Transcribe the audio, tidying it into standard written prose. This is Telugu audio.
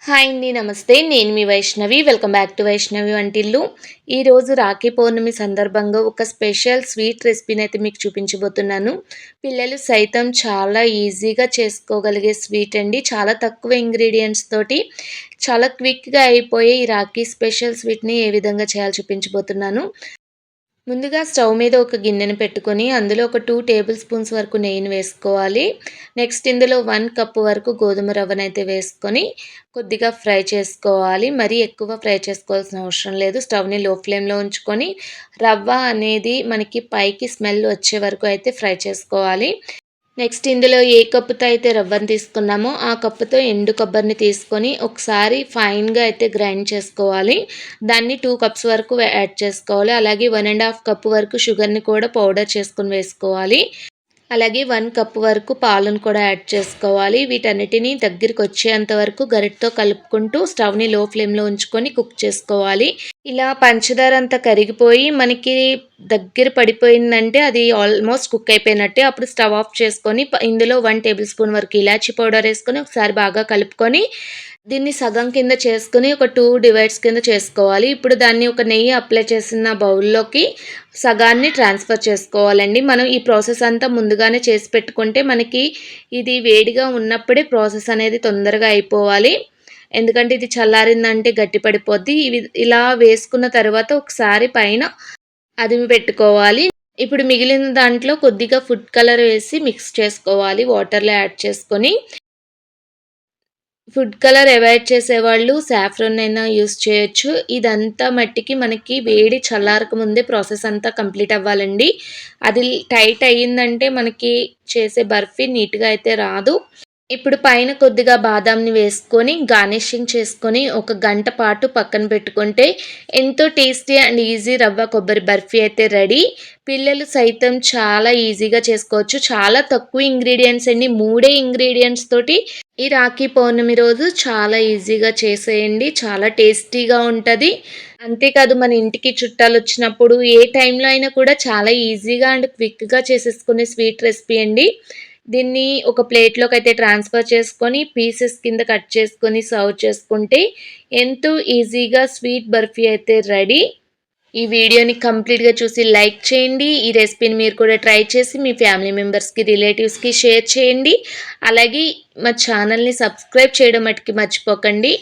హాయ్ అండి. నమస్తే. నేను మీ Vaishnavi. Welcome back to Vaishnavi వంటిల్లు. ఈరోజు రాఖీ పౌర్ణమి సందర్భంగా ఒక స్పెషల్ స్వీట్ రెసిపీనైతే మీకు చూపించబోతున్నాను. పిల్లలు సైతం చాలా ఈజీగా చేసుకోగలిగే స్వీట్ అండి. చాలా తక్కువ ఇంగ్రీడియెంట్స్ తోటి చాలా క్విక్‌గా అయిపోయే ఈ రాఖీ స్పెషల్ స్వీట్‌ని ఏ విధంగా చేయాలో చూపించబోతున్నాను. ముందుగా స్టవ్ మీద ఒక గిన్నెను పెట్టుకొని అందులో ఒక 2 టేబుల్ స్పూన్స్ వరకు నెయ్యిని వేసుకోవాలి. నెక్స్ట్ ఇందులో 1 కప్ వరకు గోధుమ రవ్వనైతే వేసుకొని కొద్దిగా ఫ్రై చేసుకోవాలి. మరీ ఎక్కువ ఫ్రై చేసుకోవాల్సిన అవసరం లేదు. స్టవ్‌ని లో ఫ్లేమ్‌లో ఉంచుకొని రవ్వ అనేది మనకి పైకి స్మెల్ వచ్చే వరకు అయితే ఫ్రై చేసుకోవాలి. నెక్స్ట్ ఇందులో ఏ కప్పుతో అయితే రవ్వను తీసుకున్నామో ఆ కప్పుతో ఎండు కొబ్బరిని తీసుకొని ఒకసారి ఫైన్‌గా అయితే గ్రైండ్ చేసుకోవాలి. దాన్ని 2 కప్స్ వరకు యాడ్ చేసుకోవాలి. అలాగే 1 ½ కప్ వరకు షుగర్‌ని కూడా పౌడర్ చేసుకొని వేసుకోవాలి. అలాగే 1 కప్ వరకు పాలను కూడా యాడ్ చేసుకోవాలి. వీటన్నిటిని దగ్గరికొచ్చేంత వరకు గరిటెతో కలుపుకుంటూ స్టవ్‌ని లో ఫ్లేమ్‌లో ఉంచుకొని కుక్ చేసుకోవాలి. ఇలా పంచదార అంతా కరిగిపోయి మనకి దగ్గర పడిపోయిందంటే అది ఆల్మోస్ట్ కుక్ అయిపోయినట్టే. అప్పుడు స్టవ్ ఆఫ్ చేసుకొని ఇందులో 1 టేబుల్ స్పూన్ వరకు ఇలాచీ పౌడర్ ఏసుకొని ఒకసారి బాగా కలుపుకొని దీన్ని సగం కింద చేసుకొని ఒక 2 డివైడ్స్ కింద చేసుకోవాలి. ఇప్పుడు దాన్ని ఒక నెయ్యి అప్లై చేసిన బౌల్‌లోకి సగాన్ని ట్రాన్స్‌ఫర్ చేసుకోవాలండి. మనం ఈ ప్రాసెస్ అంతా ముందుగానే చేసి పెట్టుకుంటే మనకి ఇది వేడిగా ఉన్నప్పుడే ప్రాసెస్ అనేది తొందరగా అయిపోవాలి. ఎందుకంటే ఇది చల్లారిందంటే గట్టి పడిపోద్ది. ఇలా వేసుకున్న తర్వాత ఒకసారి పైన అదిమి పెట్టుకోవాలి. ఇప్పుడు మిగిలిన దాంట్లో కొద్దిగా ఫుడ్ కలర్ వేసి మిక్స్ చేసుకోవాలి. వాటర్‌లో యాడ్ చేసుకొని ఫుడ్ కలర్ అవాయిడ్ చేసేవాళ్ళు సాఫ్రాన్ అయినా యూజ్ చేయొచ్చు. ఇదంతా మట్టికి మనకి వేడి చల్లారక ముందే ప్రాసెస్ అంతా కంప్లీట్ అవ్వాలండి. అది టైట్ అయ్యిందంటే మనకి చేసే బర్ఫీ నీట్‌గా అయితే రాదు. ఇప్పుడు పైన కొద్దిగా బాదాంని వేసుకొని గార్నిషింగ్ చేసుకొని ఒక గంట పాటు పక్కన పెట్టుకుంటే ఎంతో టేస్టీ అండ్ ఈజీ రవ్వ కొబ్బరి బర్ఫీ అయితే రెడీ. పిల్లలు సైతం చాలా ఈజీగా చేసుకోవచ్చు. చాలా తక్కువ ఇంగ్రీడియంట్స్ అండి. 3 ఇంగ్రీడియంట్స్ తోటి ఈ రాఖీ పౌర్ణమి రోజు చాలా ఈజీగా చేసేయండి. చాలా టేస్టీగా ఉంటది. అంతేకాదు మన ఇంటికి చుట్టాలొచ్చినప్పుడు ఏ టైంలో అయినా కూడా చాలా ఈజీగా అండ్ క్విక్‌గా చేసేసుకునే స్వీట్ రెసిపీ అండి. దీన్ని ఒక ప్లేట్‌లోకైతే ట్రాన్స్‌ఫర్ చేసుకొని పీసెస్ కింద కట్ చేసుకొని సర్వ్ చేసుకుంటే ఎంతో ఈజీగా స్వీట్ బర్ఫీ అయితే రెడీ. ఈ వీడియోని కంప్లీట్‌గా చూసి లైక్ చేయండి. ఈ రెసిపీని మీరు కూడా ట్రై చేసి మీ ఫ్యామిలీ మెంబర్స్‌కి, రిలేటివ్స్‌కి షేర్ చేయండి. అలాగే మా ఛానల్‌ని సబ్స్క్రైబ్ చేయడం మటికి మర్చిపోకండి.